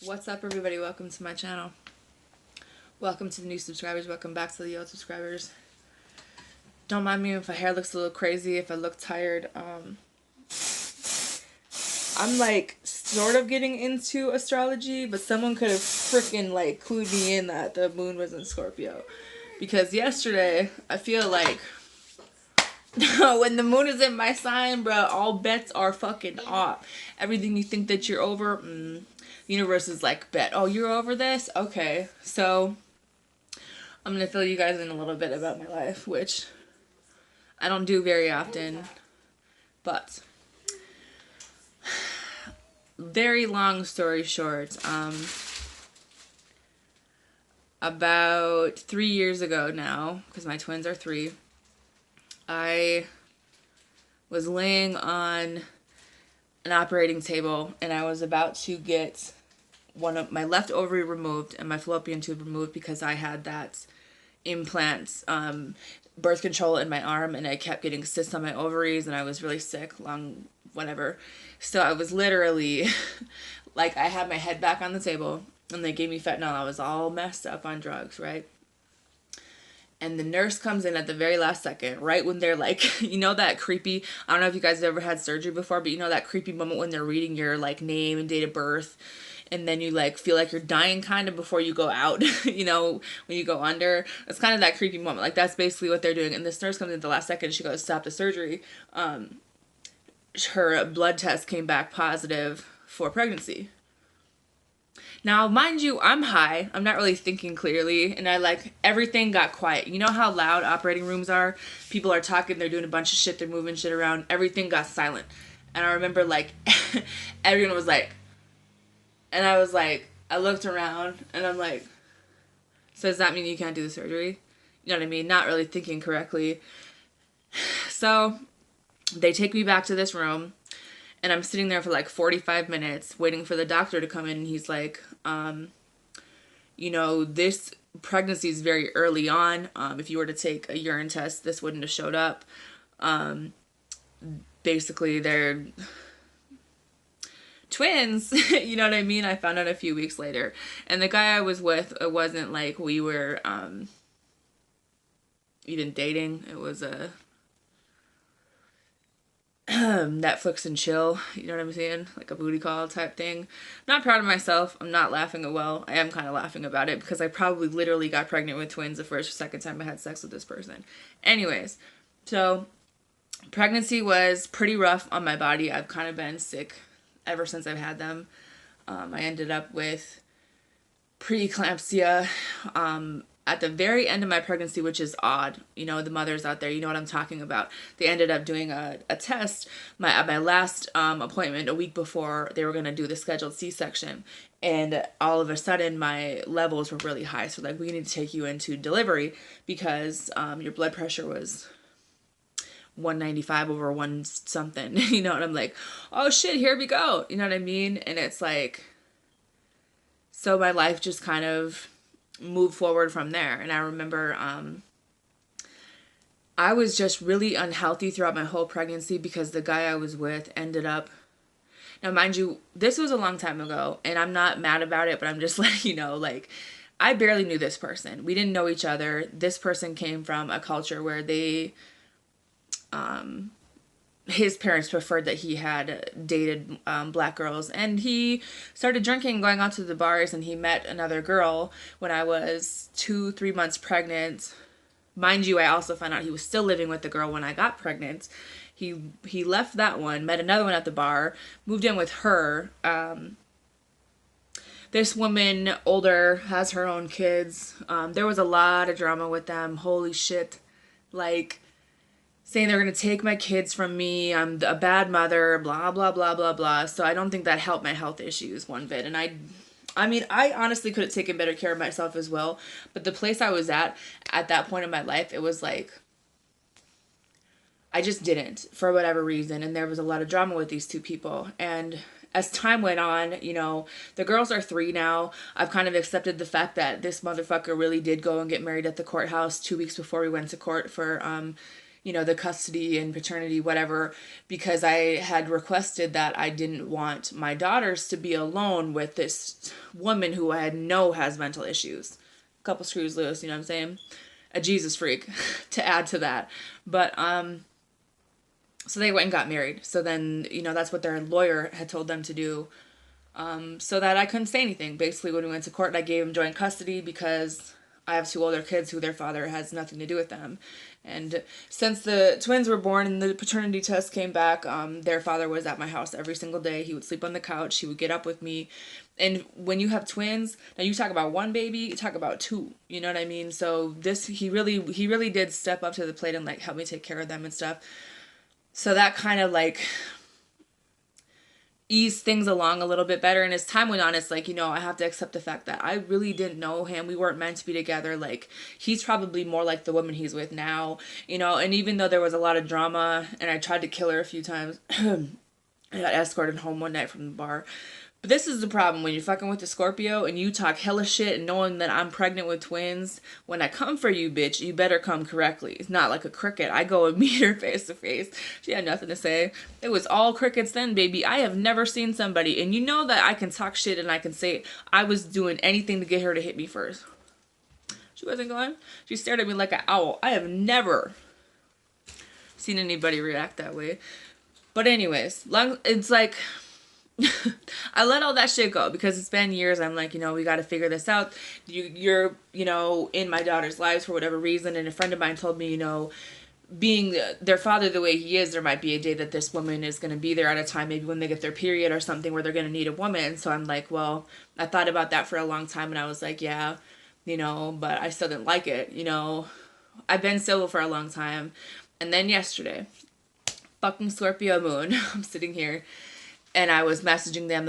What's up, everybody? Welcome to my channel. Welcome to the new subscribers. Welcome back to the old subscribers. Don't mind me if my hair looks a little crazy, if I look tired. I'm like sort of getting into astrology, but someone could have freaking like clued me in that the moon was in Scorpio. Because yesterday, I feel like when the moon is in my sign, bro, all bets are fucking off. Everything you think that you're over, universe is like, bet. Oh, you're over this? Okay. So, I'm going to fill you guys in a little bit about my life, which I don't do very often. But, very long story short, about 3 years ago now, because my twins are 3, I was laying on an operating table and I was about to get one of my left ovary removed and my fallopian tube removed because I had that implant birth control in my arm and I kept getting cysts on my ovaries and I was really sick, long whatever. So I was literally like, I had my head back on the table and they gave me fentanyl. I was all messed up on drugs, right? And the nurse comes in at the very last second, right when they're like, you know that creepy, I don't know if you guys have ever had surgery before, but you know that creepy moment when they're reading your like name and date of birth, and then you like feel like you're dying kind of before you go out, you know, when you go under. It's kind of that creepy moment. Like that's basically what they're doing. And this nurse comes in at the last second and she goes, stop the surgery. Her blood test came back positive for pregnancy. Now, mind you, I'm high. I'm not really thinking clearly. And I like, everything got quiet. You know how loud operating rooms are? People are talking, they're doing a bunch of shit, they're moving shit around. Everything got silent. And I remember like, everyone was like, and I was like, I looked around and I'm like, so does that mean you can't do the surgery? You know what I mean? Not really thinking correctly. So they take me back to this room. And I'm sitting there for like 45 minutes waiting for the doctor to come in. And he's like, you know, this pregnancy is very early on. If you were to take a urine test, this wouldn't have showed up. Basically, they're twins. You know what I mean? I found out a few weeks later. And the guy I was with, it wasn't like we were even dating. It was a Netflix and chill, you know what I'm saying? Like a booty call type thing. I'm not proud of myself. I'm not laughing at, well, I am kind of laughing about it because I probably literally got pregnant with twins the first or second time I had sex with this person. Anyways, so pregnancy was pretty rough on my body. I've kind of been sick ever since I've had them. I ended up with preeclampsia at the very end of my pregnancy, which is odd. You know, the mothers out there, you know what I'm talking about. They ended up doing a test at my last appointment a week before they were going to do the scheduled C-section. And all of a sudden, my levels were really high. So, like, we need to take you into delivery because your blood pressure was 195 over 1 something. You know, and I'm like, oh shit, here we go. You know what I mean? And it's like, so my life just kind of move forward from there. And I remember I was just really unhealthy throughout my whole pregnancy because the guy I was with ended up, now mind you, this was a long time ago and I'm not mad about it, but I'm just letting you know, like, I barely knew this person. We didn't know each other. This person came from a culture where they his parents preferred that he had dated black girls, and he started drinking, going out to the bars, and he met another girl when I was 3 months pregnant. Mind you, I also found out he was still living with the girl when I got pregnant. He left that one, met another one at the bar, moved in with her. This woman, older, has her own kids. There was a lot of drama with them. Holy shit. Like, saying they're going to take my kids from me, I'm a bad mother, blah, blah, blah, blah, blah. So I don't think that helped my health issues one bit. And I mean, I honestly could have taken better care of myself as well. But the place I was at that point in my life, it was like, I just didn't, for whatever reason. And there was a lot of drama with these two people. And as time went on, you know, the girls are 3 now. I've kind of accepted the fact that this motherfucker really did go and get married at the courthouse 2 weeks before we went to court for, the custody and paternity, whatever, because I had requested that I didn't want my daughters to be alone with this woman who I know has mental issues. A couple screws loose, you know what I'm saying? A Jesus freak to add to that. But, so they went and got married. So then, that's what their lawyer had told them to do. So that I couldn't say anything. Basically, when we went to court, I gave them joint custody because I have two older kids who their father has nothing to do with them. And since the twins were born and the paternity test came back, their father was at my house every single day. He would sleep on the couch. He would get up with me. And when you have twins, now you talk about one baby, you talk about two. You know what I mean? So he really did step up to the plate and like help me take care of them and stuff. So that kind of like ease things along a little bit better. And as time went on, it's like, I have to accept the fact that I really didn't know him. We weren't meant to be together. Like, he's probably more like the woman he's with now, and even though there was a lot of drama and I tried to kill her a few times, I got escorted home one night from the bar. But this is the problem when you're fucking with the Scorpio and you talk hella shit and knowing that I'm pregnant with twins. When I come for you, bitch, you better come correctly. It's not like a cricket. I go and meet her face to face. She had nothing to say. It was all crickets then, baby. I have never seen somebody. And you know that I can talk shit and I can say I was doing anything to get her to hit me first. She wasn't going. She stared at me like an owl. I have never seen anybody react that way. But anyways, it's like... I let all that shit go because it's been years. I'm like, we got to figure this out. You're in my daughter's lives for whatever reason. And a friend of mine told me, being their father the way he is, there might be a day that this woman is going to be there at a time, maybe when they get their period or something, where they're going to need a woman. So I'm like, well, I thought about that for a long time and I was like, yeah, but I still didn't like it. I've been single for a long time. And then yesterday, fucking Scorpio moon, I'm sitting here. And I was messaging them,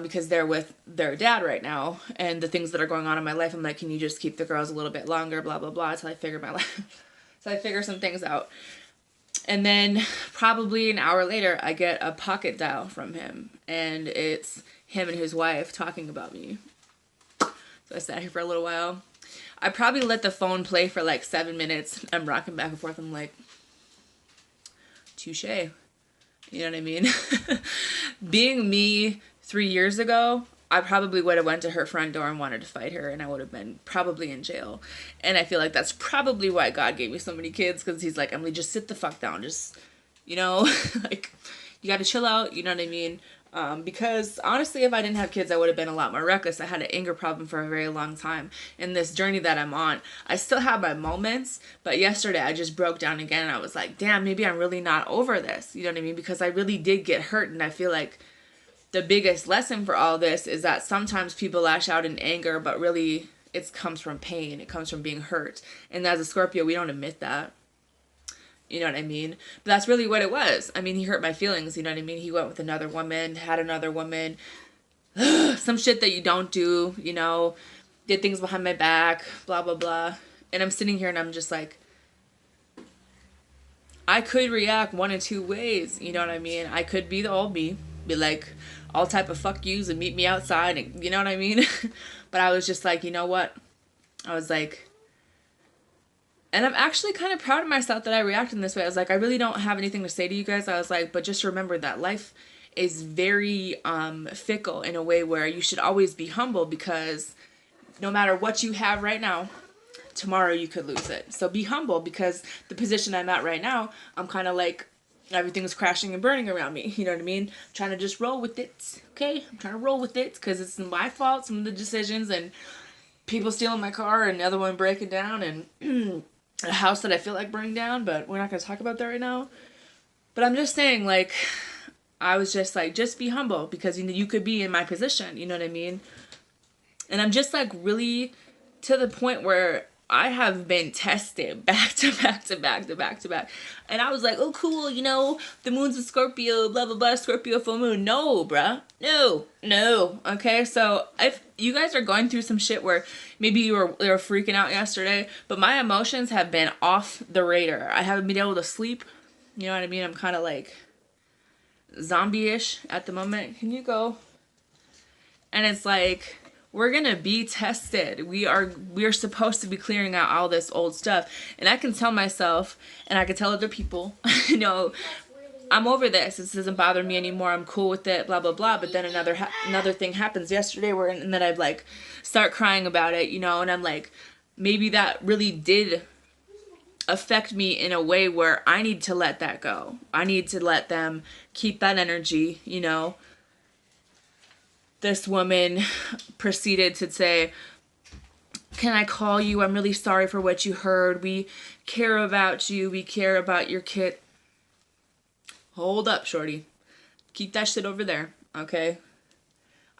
because they're with their dad right now. And the things that are going on in my life, I'm like, can you just keep the girls a little bit longer, blah, blah, blah, until I figure my life. So I figure some things out. And then probably an hour later, I get a pocket dial from him. And it's him and his wife talking about me. So I sat here for a little while. I probably let the phone play for like 7 minutes. I'm rocking back and forth. I'm like, touche. You know what I mean? Being me 3 years ago, I probably would have went to her front door and wanted to fight her, and I would have been probably in jail. And I feel like that's probably why God gave me so many kids, because he's like, Emily, just sit the fuck down. Just, like, you got to chill out. You know what I mean? Because honestly, if I didn't have kids, I would have been a lot more reckless. I had an anger problem for a very long time. In this journey that I'm on, I still have my moments, but yesterday I just broke down again and I was like, damn, maybe I'm really not over this. You know what I mean? Because I really did get hurt, and I feel like the biggest lesson for all this is that sometimes people lash out in anger, but really it comes from pain. It comes from being hurt. And as a Scorpio, we don't admit that. You know what I mean? But that's really what it was. I mean, he hurt my feelings. You know what I mean? He went with another woman, had another woman. Some shit that you don't do, did things behind my back, blah, blah, blah. And I'm sitting here and I'm just like, I could react one of two ways. You know what I mean? I could be the old me, be like all type of fuck yous and meet me outside. And, you know what I mean? But I was just like, you know what? I was like, and I'm actually kind of proud of myself that I reacted in this way. I was like, I really don't have anything to say to you guys. I was like, but just remember that life is very fickle in a way where you should always be humble, because no matter what you have right now, tomorrow you could lose it. So be humble, because the position I'm at right now, I'm kind of like, everything's crashing and burning around me. You know what I mean? I'm trying to just roll with it. Okay? I'm trying to roll with it because it's my fault, some of the decisions, and people stealing my car and the other one breaking down, and a house that I feel like burning down, but we're not going to talk about that right now. But I'm just saying, like, I was just like, just be humble, because you could be in my position, you know what I mean? And I'm just like really to the point where I have been tested back to back to back to back to back. And I was like, oh, cool, the moon's a Scorpio, blah, blah, blah, Scorpio full moon. No, bruh. No. Okay, so if you guys are going through some shit where maybe you were freaking out yesterday, but my emotions have been off the radar. I haven't been able to sleep. You know what I mean? I'm kind of like zombie-ish at the moment. Can you go? And it's like, We're gonna be tested. We are supposed to be clearing out all this old stuff. And I can tell myself, and I can tell other people, you know, I'm over this. This doesn't bother me anymore. I'm cool with it. Blah blah blah. But then another thing happens yesterday and then I'd like start crying about it, you know. And I'm like, maybe that really did affect me in a way where I need to let that go. I need to let them keep that energy, you know. This woman proceeded to say, "Can I call you? I'm really sorry for what you heard. We care about you. We care about your kid." Hold up, shorty. Keep that shit over there, okay?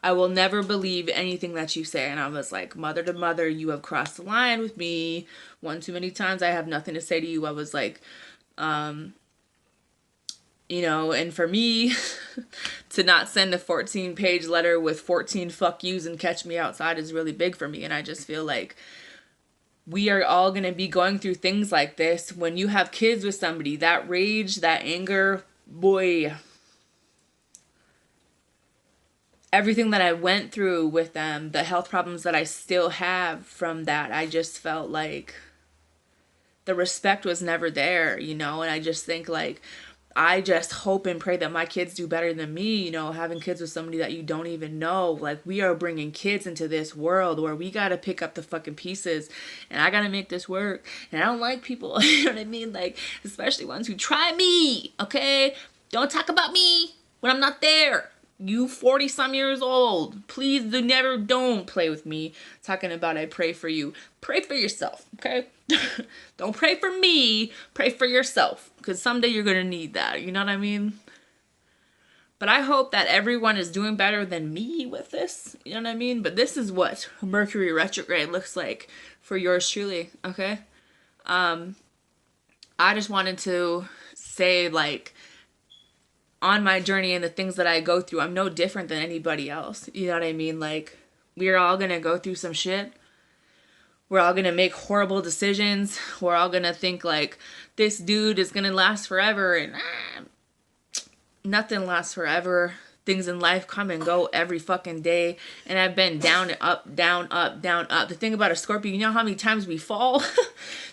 I will never believe anything that you say. And I was like, mother to mother, you have crossed the line with me one too many times. I have nothing to say to you. I was like, you know, and for me to not send a 14-page letter with 14 fuck yous and catch me outside is really big for me. And I just feel like we are all going to be going through things like this. When you have kids with somebody, that rage, that anger, boy, everything that I went through with them, the health problems that I still have from that, I just felt like the respect was never there, you know. And I just think like, I just hope and pray that my kids do better than me, you know, having kids with somebody that you don't even know. Like, we are bringing kids into this world where we got to pick up the fucking pieces and I got to make this work. And I don't like people, you know what I mean? Like, especially ones who try me, okay? Don't talk about me when I'm not there. You 40 some years old, please don't play with me talking about I pray for you. Pray for yourself, okay? Don't pray for me, pray for yourself, because someday you're going to need that, you know what I mean? But I hope that everyone is doing better than me with this, you know what I mean? But this is what Mercury retrograde looks like for yours truly, okay? I just wanted to say, like, on my journey and the things that I go through, I'm no different than anybody else. You know what I mean? Like, we're all going to go through some shit. We're all going to make horrible decisions. We're all going to think like this dude is going to last forever. And nothing lasts forever. Things in life come and go every fucking day. And I've been down and up, down, up, down, up. The thing about a Scorpio, you know how many times we fall?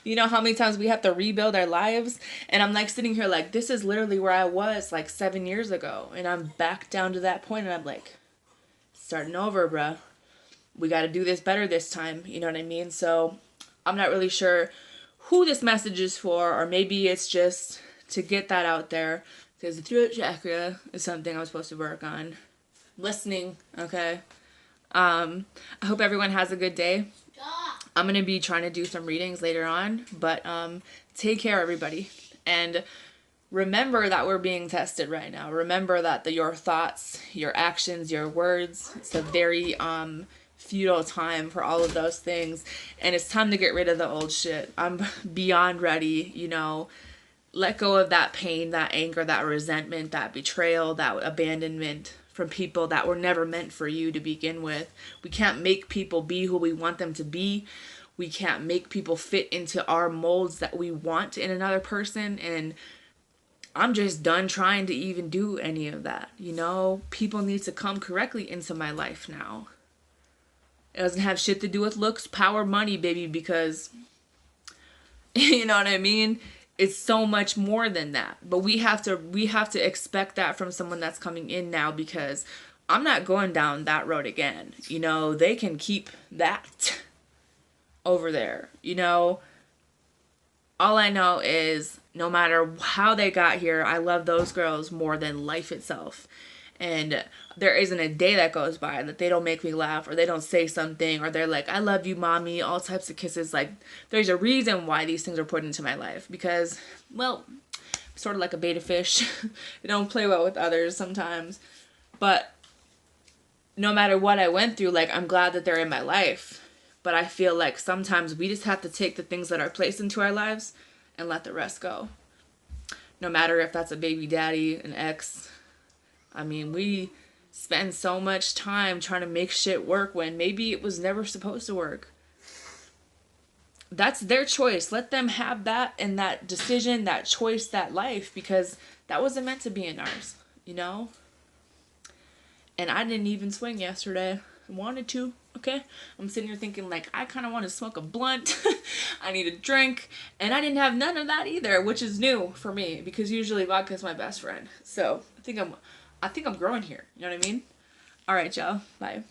You know how many times we have to rebuild our lives? And I'm like sitting here like, this is literally where I was like 7 years ago. And I'm back down to that point and I'm like, starting over, bruh. We got to do this better this time. You know what I mean? So I'm not really sure who this message is for, or maybe it's just to get that out there. Because the throat chakra is something I'm supposed to work on. Listening, okay? I hope everyone has a good day. I'm going to be trying to do some readings later on. But take care, everybody. And remember that we're being tested right now. Remember that your thoughts, your actions, your words, it's a very futile time for all of those things. And it's time to get rid of the old shit. I'm beyond ready, you know. Let go of that pain, that anger, that resentment, that betrayal, that abandonment from people that were never meant for you to begin with. We can't make people be who we want them to be. We can't make people fit into our molds that we want in another person. And I'm just done trying to even do any of that. You know, people need to come correctly into my life now. It doesn't have shit to do with looks, power, money, baby, because, you know what I mean? It's so much more than that. But we have to expect that from someone that's coming in now, because I'm not going down that road again. You know, they can keep that over there. You know, all I know is no matter how they got here, I love those girls more than life itself. And there isn't a day that goes by that they don't make me laugh, or they don't say something, or they're like, I love you, mommy, all types of kisses. Like, there's a reason why these things are put into my life, because, well, I'm sort of like a beta fish. They don't play well with others sometimes. But no matter what I went through, like, I'm glad that they're in my life. But I feel like sometimes we just have to take the things that are placed into our lives and let the rest go. No matter if that's a baby daddy, an ex. I mean, we spend so much time trying to make shit work when maybe it was never supposed to work. That's their choice. Let them have that and that decision, that choice, that life, because that wasn't meant to be in ours, you know? And I didn't even swing yesterday. I wanted to. Okay, I'm sitting here thinking like I kind of want to smoke a blunt. I need a drink, and I didn't have none of that either, which is new for me because usually vodka is my best friend. So I think I'm growing here. You know what I mean? All right, y'all. Bye.